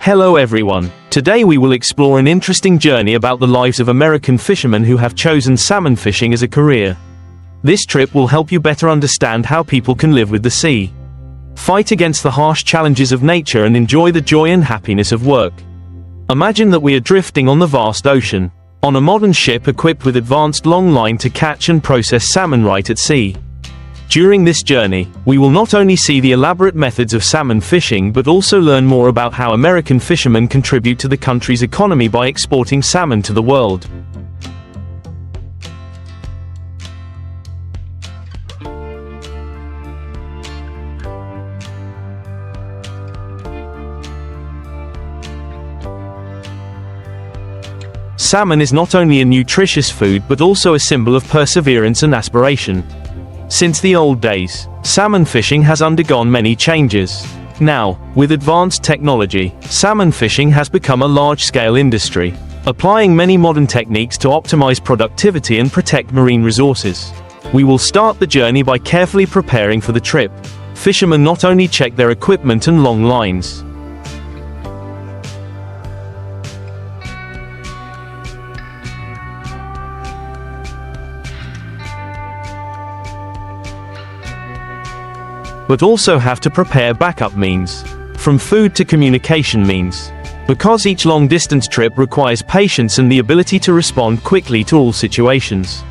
Hello everyone. Today we will explore an interesting journey about the lives of American fishermen who have chosen salmon fishing as a career. This trip will help you better understand how people can live with the sea, fight against the harsh challenges of nature, and enjoy the joy and happiness of work. Imagine that we are drifting on the vast ocean, on a modern ship equipped with advanced long line to catch and process salmon right at sea. During this journey, we will not only see the elaborate methods of salmon fishing but also learn more about how American fishermen contribute to the country's economy by exporting salmon to the world. Salmon is not only a nutritious food but also a symbol of perseverance and aspiration. Since the old days, salmon fishing has undergone many changes. Now, with advanced technology, salmon fishing has become a large-scale industry, applying many modern techniques to optimize productivity and protect marine resources. We will start the journey by carefully preparing for the trip. Fishermen not only check their equipment and long lines, but also have to prepare backup means, from food to communication means. Because each long-distance trip requires patience and the ability to respond quickly to all situations.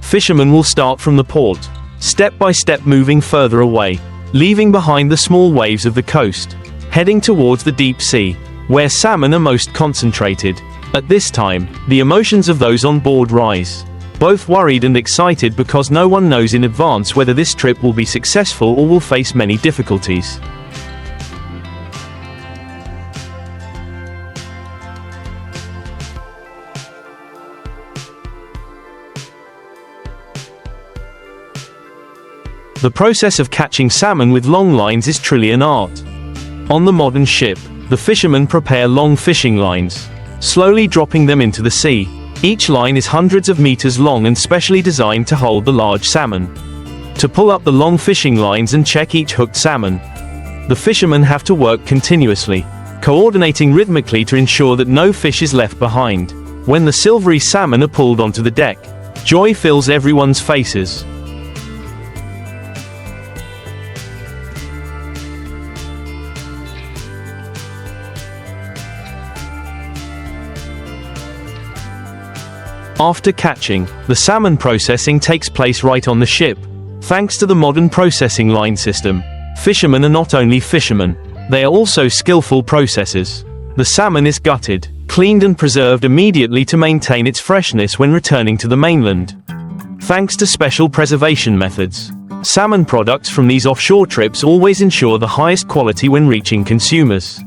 Fishermen will start from the port, step by step moving further away, leaving behind the small waves of the coast, heading towards the deep sea, where salmon are most concentrated. At this time, the emotions of those on board rise, both worried and excited because no one knows in advance whether this trip will be successful or will face many difficulties. The process of catching salmon with long lines is truly an art. On the modern ship, the fishermen prepare long fishing lines, slowly dropping them into the sea. Each line is hundreds of meters long and specially designed to hold the large salmon. To pull up the long fishing lines and check each hooked salmon, the fishermen have to work continuously, coordinating rhythmically to ensure that no fish is left behind. When the silvery salmon are pulled onto the deck, joy fills everyone's faces. After catching, the salmon processing takes place right on the ship. Thanks to the modern processing line system, fishermen are not only fishermen, they are also skillful processors. The salmon is gutted, cleaned and preserved immediately to maintain its freshness when returning to the mainland. Thanks to special preservation methods, salmon products from these offshore trips always ensure the highest quality when reaching consumers.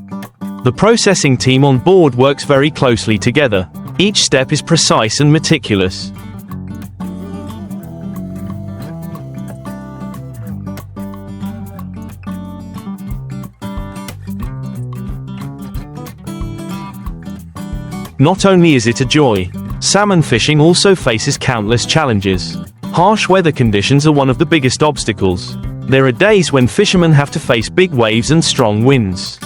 The processing team on board works very closely together. Each step is precise and meticulous. Not only is it a joy, salmon fishing also faces countless challenges. Harsh weather conditions are one of the biggest obstacles. There are days when fishermen have to face big waves and strong winds,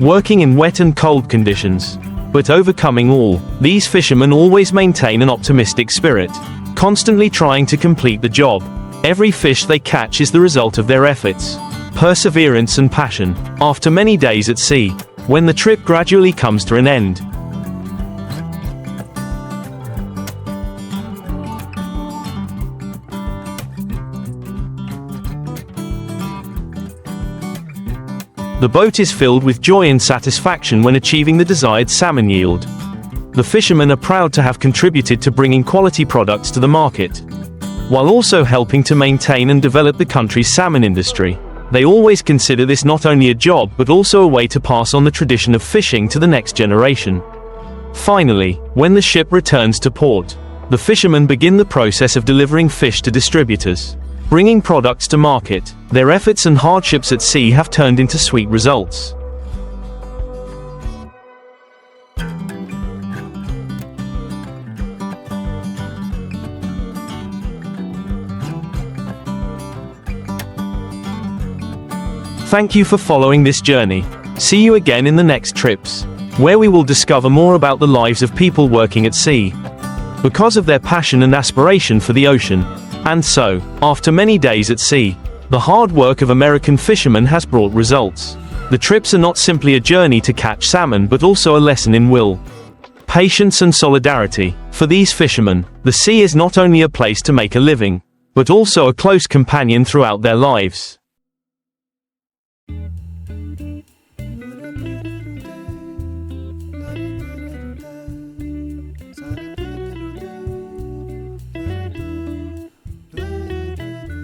working in wet and cold conditions. But overcoming all, these fishermen always maintain an optimistic spirit, constantly trying to complete the job. Every fish they catch is the result of their efforts, perseverance and passion. After many days at sea, when the trip gradually comes to an end, the boat is filled with joy and satisfaction when achieving the desired salmon yield. The fishermen are proud to have contributed to bringing quality products to the market, while also helping to maintain and develop the country's salmon industry. They always consider this not only a job but also a way to pass on the tradition of fishing to the next generation. Finally, when the ship returns to port, the fishermen begin the process of delivering fish to distributors, bringing products to market. Their efforts and hardships at sea have turned into sweet results. Thank you for following this journey. See you again in the next trips, where we will discover more about the lives of people working at sea, because of their passion and aspiration for the ocean. And so, after many days at sea, the hard work of American fishermen has brought results. The trips are not simply a journey to catch salmon but also a lesson in will, patience and solidarity. For these fishermen, the sea is not only a place to make a living, but also a close companion throughout their lives.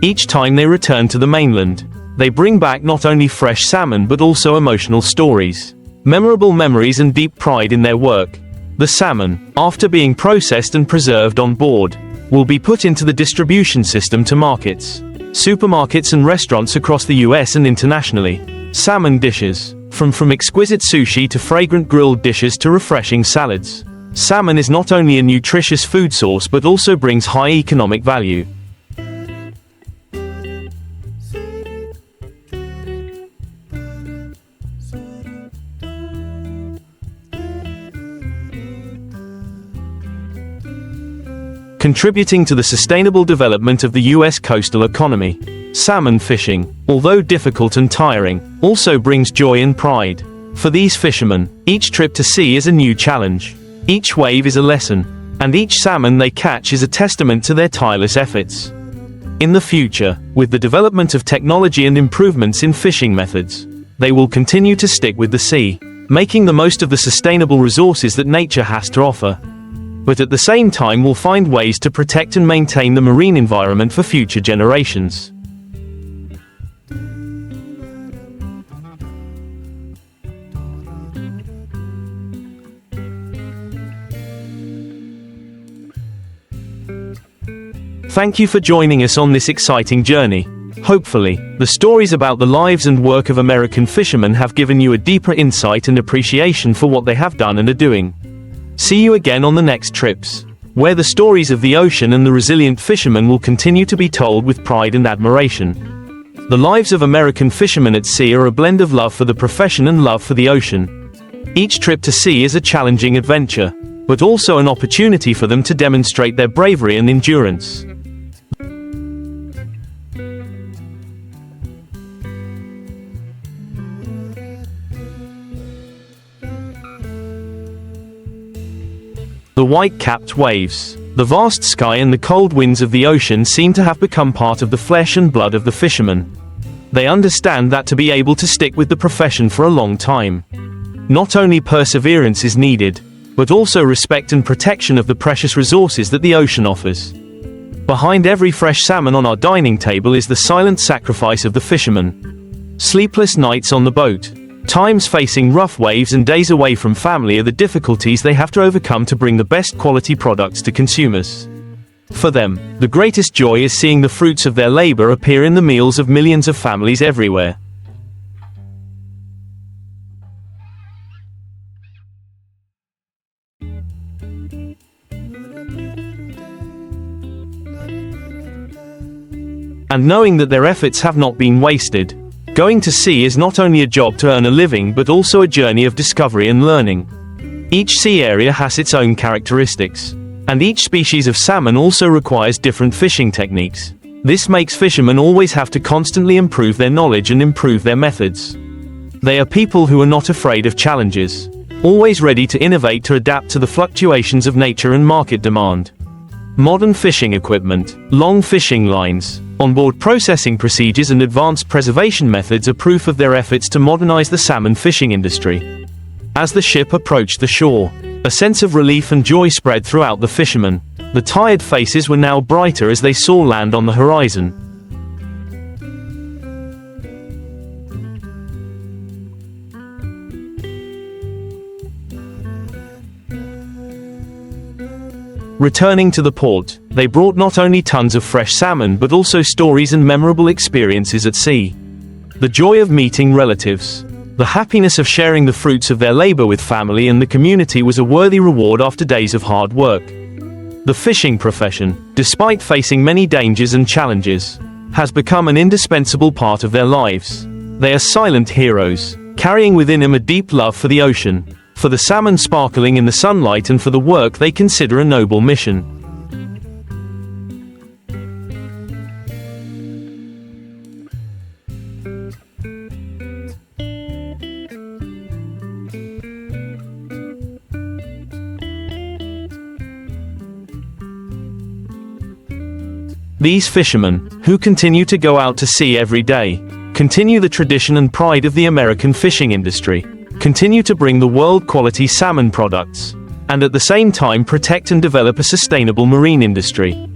Each time they return to the mainland, they bring back not only fresh salmon but also emotional stories, memorable memories and deep pride in their work. The salmon, after being processed and preserved on board, will be put into the distribution system to markets, supermarkets and restaurants across the US and internationally. Salmon dishes, from exquisite sushi to fragrant grilled dishes to refreshing salads. Salmon is not only a nutritious food source but also brings high economic value. Contributing to the sustainable development of the US coastal economy. Salmon fishing, although difficult and tiring, also brings joy and pride. For these fishermen, each trip to sea is a new challenge. Each wave is a lesson, and each salmon they catch is a testament to their tireless efforts. In the future, with the development of technology and improvements in fishing methods, they will continue to stick with the sea, making the most of the sustainable resources that nature has to offer. But at the same time will find ways to protect and maintain the marine environment for future generations. Thank you for joining us on this exciting journey. Hopefully, the stories about the lives and work of American fishermen have given you a deeper insight and appreciation for what they have done and are doing. See you again on the next trips, where the stories of the ocean and the resilient fishermen will continue to be told with pride and admiration. The lives of American fishermen at sea are a blend of love for the profession and love for the ocean. Each trip to sea is a challenging adventure, but also an opportunity for them to demonstrate their bravery and endurance. The white-capped waves, the vast sky and the cold winds of the ocean seem to have become part of the flesh and blood of the fishermen. They understand that to be able to stick with the profession for a long time, not only perseverance is needed, but also respect and protection of the precious resources that the ocean offers. Behind every fresh salmon on our dining table is the silent sacrifice of the fishermen. Sleepless nights on the boat, times facing rough waves and days away from family are the difficulties they have to overcome to bring the best quality products to consumers. For them, the greatest joy is seeing the fruits of their labor appear in the meals of millions of families everywhere. And knowing that their efforts have not been wasted, going to sea is not only a job to earn a living but also a journey of discovery and learning. Each sea area has its own characteristics, and each species of salmon also requires different fishing techniques. This makes fishermen always have to constantly improve their knowledge and improve their methods. They are people who are not afraid of challenges, always ready to innovate to adapt to the fluctuations of nature and market demand. Modern fishing equipment, long fishing lines, onboard processing procedures and advanced preservation methods are proof of their efforts to modernize the salmon fishing industry. As the ship approached the shore, a sense of relief and joy spread throughout the fishermen. The tired faces were now brighter as they saw land on the horizon. Returning to the port, they brought not only tons of fresh salmon but also stories and memorable experiences at sea. The joy of meeting relatives, the happiness of sharing the fruits of their labor with family and the community was a worthy reward after days of hard work. The fishing profession, despite facing many dangers and challenges, has become an indispensable part of their lives. They are silent heroes, carrying within him a deep love for the ocean, for the salmon sparkling in the sunlight, and for the work they consider a noble mission. These fishermen, who continue to go out to sea every day, continue the tradition and pride of the American fishing industry, continue to bring the world-quality salmon products, and at the same time protect and develop a sustainable marine industry.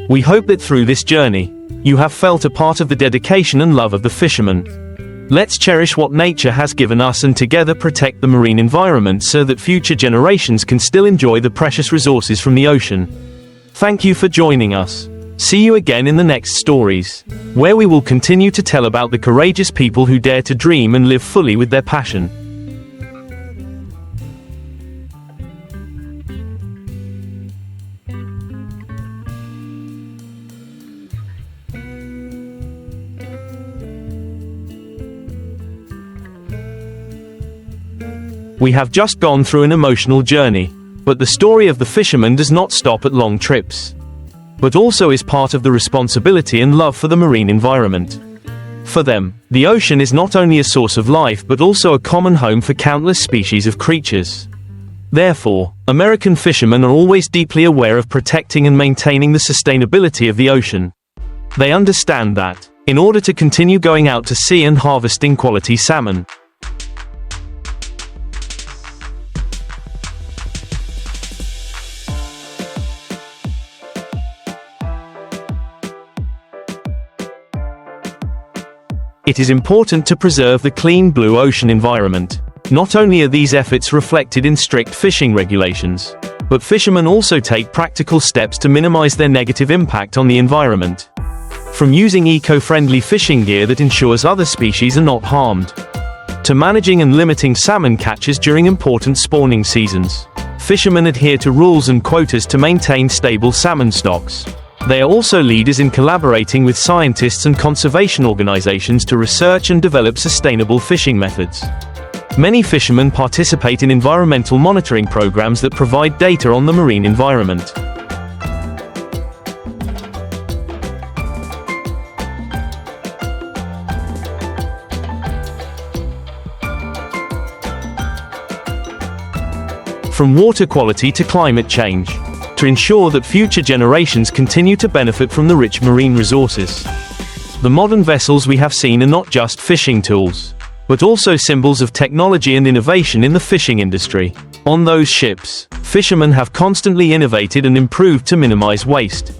We hope that through this journey, you have felt a part of the dedication and love of the fishermen. Let's cherish what nature has given us and together protect the marine environment so that future generations can still enjoy the precious resources from the ocean. Thank you for joining us. See you again in the next stories, where we will continue to tell about the courageous people who dare to dream and live fully with their passion. We have just gone through an emotional journey, but the story of the fisherman does not stop at long trips, but also is part of the responsibility and love for the marine environment. For them, the ocean is not only a source of life but also a common home for countless species of creatures. Therefore, American fishermen are always deeply aware of protecting and maintaining the sustainability of the ocean. They understand that, in order to continue going out to sea and harvesting quality salmon, it is important to preserve the clean blue ocean environment. Not only are these efforts reflected in strict fishing regulations, but fishermen also take practical steps to minimize their negative impact on the environment. From using eco-friendly fishing gear that ensures other species are not harmed, to managing and limiting salmon catches during important spawning seasons, fishermen adhere to rules and quotas to maintain stable salmon stocks. They are also leaders in collaborating with scientists and conservation organizations to research and develop sustainable fishing methods. Many fishermen participate in environmental monitoring programs that provide data on the marine environment. From water quality to climate change, to ensure that future generations continue to benefit from the rich marine resources. The modern vessels we have seen are not just fishing tools, but also symbols of technology and innovation in the fishing industry. On those ships, fishermen have constantly innovated and improved to minimize waste.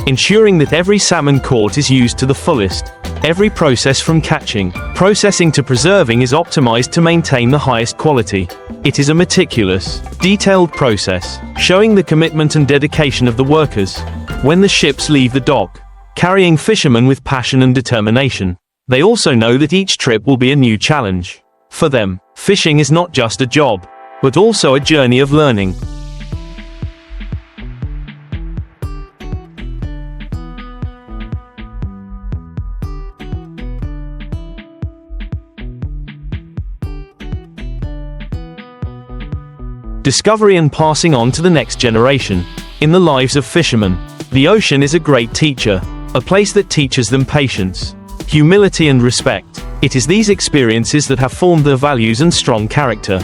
Ensuring that every salmon caught is used to the fullest. Every process from catching, processing to preserving is optimized to maintain the highest quality. It is a meticulous, detailed process, showing the commitment and dedication of the workers. When the ships leave the dock, carrying fishermen with passion and determination, they also know that each trip will be a new challenge. For them, fishing is not just a job, but also a journey of learning. Discovery and passing on to the next generation. In the lives of fishermen, the ocean is a great teacher, a place that teaches them patience, humility and respect. It is these experiences that have formed their values and strong character.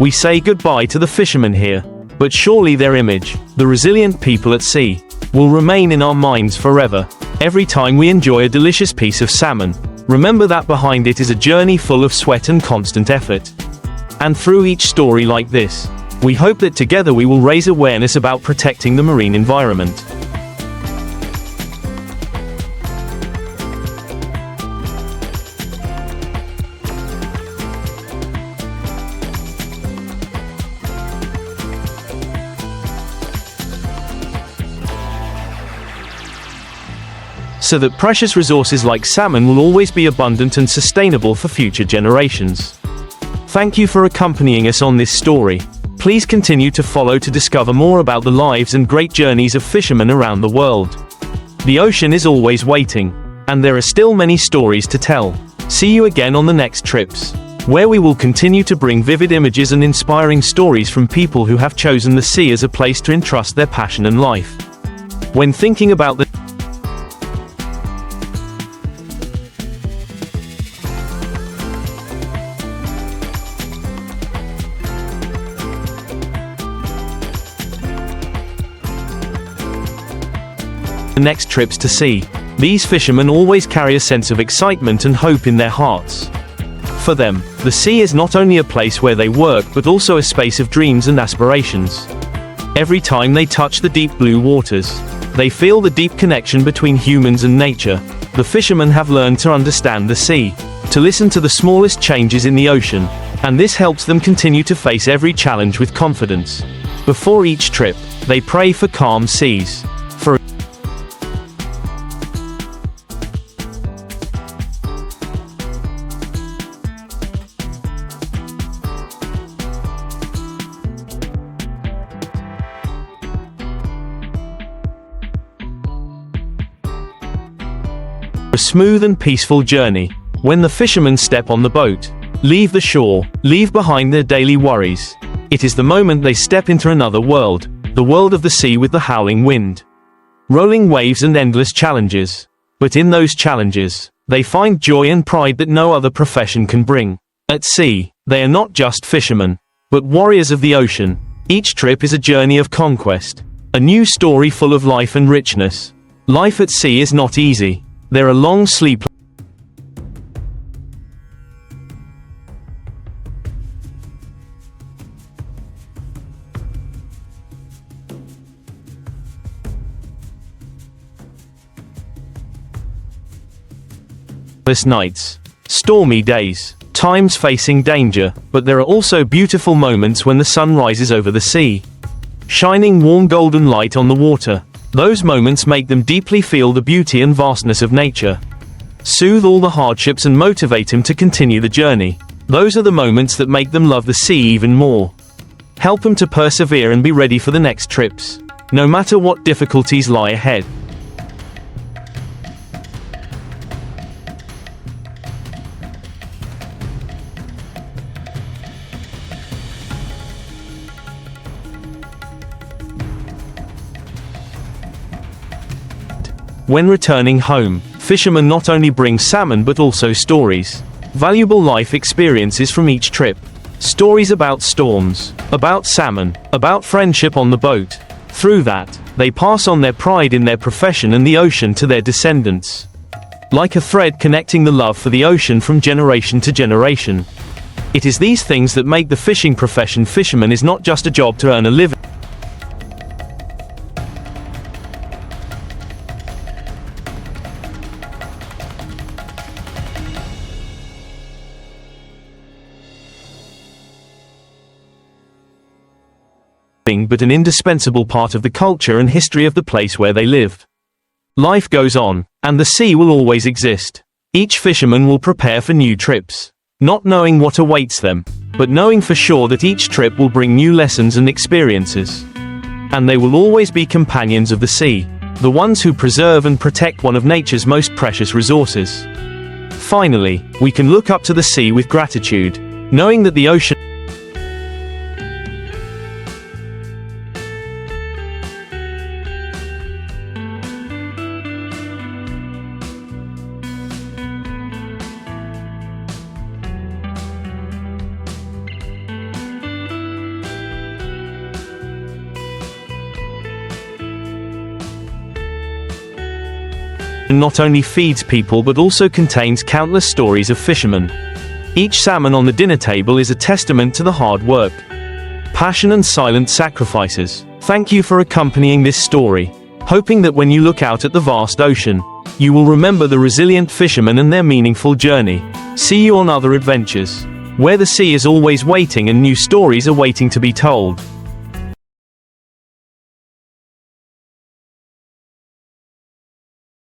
We say goodbye to the fishermen here, but surely their image, the resilient people at sea, will remain in our minds forever. Every time we enjoy a delicious piece of salmon, remember that behind it is a journey full of sweat and constant effort. And through each story like this, we hope that together we will raise awareness about protecting the marine environment. so that precious resources like salmon will always be abundant and sustainable for future generations. Thank you for accompanying us on this story. Please continue to follow to discover more about the lives and great journeys of fishermen around the world. The ocean is always waiting, and there are still many stories to tell. See you again on the next trips, where we will continue to bring vivid images and inspiring stories from people who have chosen the sea as a place to entrust their passion and life. When thinking about the next trips to sea, these fishermen always carry a sense of excitement and hope in their hearts. For them, the sea is not only a place where they work but also a space of dreams and aspirations. Every time they touch the deep blue waters, they feel the deep connection between humans and nature. The fishermen have learned to understand the sea, to listen to the smallest changes in the ocean, and this helps them continue to face every challenge with confidence. Before each trip, they pray for calm seas, for a smooth and peaceful journey. When the fishermen step on the boat, leave the shore, leave behind their daily worries, it is the moment they step into another world, the world of the sea with the howling wind, rolling waves and endless challenges. But in those challenges, they find joy and pride that no other profession can bring. At sea, they are not just fishermen, but warriors of the ocean. Each trip is a journey of conquest, a new story full of life and richness. Life at sea is not easy. There are long sleepless nights, stormy days, times facing danger, but there are also beautiful moments when the sun rises over the sea, shining warm golden light on the water. Those moments make them deeply feel the beauty and vastness of nature, soothe all the hardships and motivate them to continue the journey. Those are the moments that make them love the sea even more, help them to persevere and be ready for the next trips, no matter what difficulties lie ahead. When returning home, fishermen not only bring salmon but also stories, valuable life experiences from each trip. Stories about storms, about salmon, about friendship on the boat. Through that, they pass on their pride in their profession and the ocean to their descendants, like a thread connecting the love for the ocean from generation to generation. It is these things that make the fishing profession. Fisherman is not just a job to earn a living, but an indispensable part of the culture and history of the place where they live. Life goes on, and the sea will always exist. Each fisherman will prepare for new trips, not knowing what awaits them, but knowing for sure that each trip will bring new lessons and experiences. And they will always be companions of the sea, the ones who preserve and protect one of nature's most precious resources. Finally, we can look up to the sea with gratitude, knowing that the ocean not only feeds people but also contains countless stories of fishermen. Each salmon on the dinner table is a testament to the hard work, passion and silent sacrifices. Thank you for accompanying this story, hoping that when you look out at the vast ocean, you will remember the resilient fishermen and their meaningful journey. See you on other adventures, where the sea is always waiting and new stories are waiting to be told.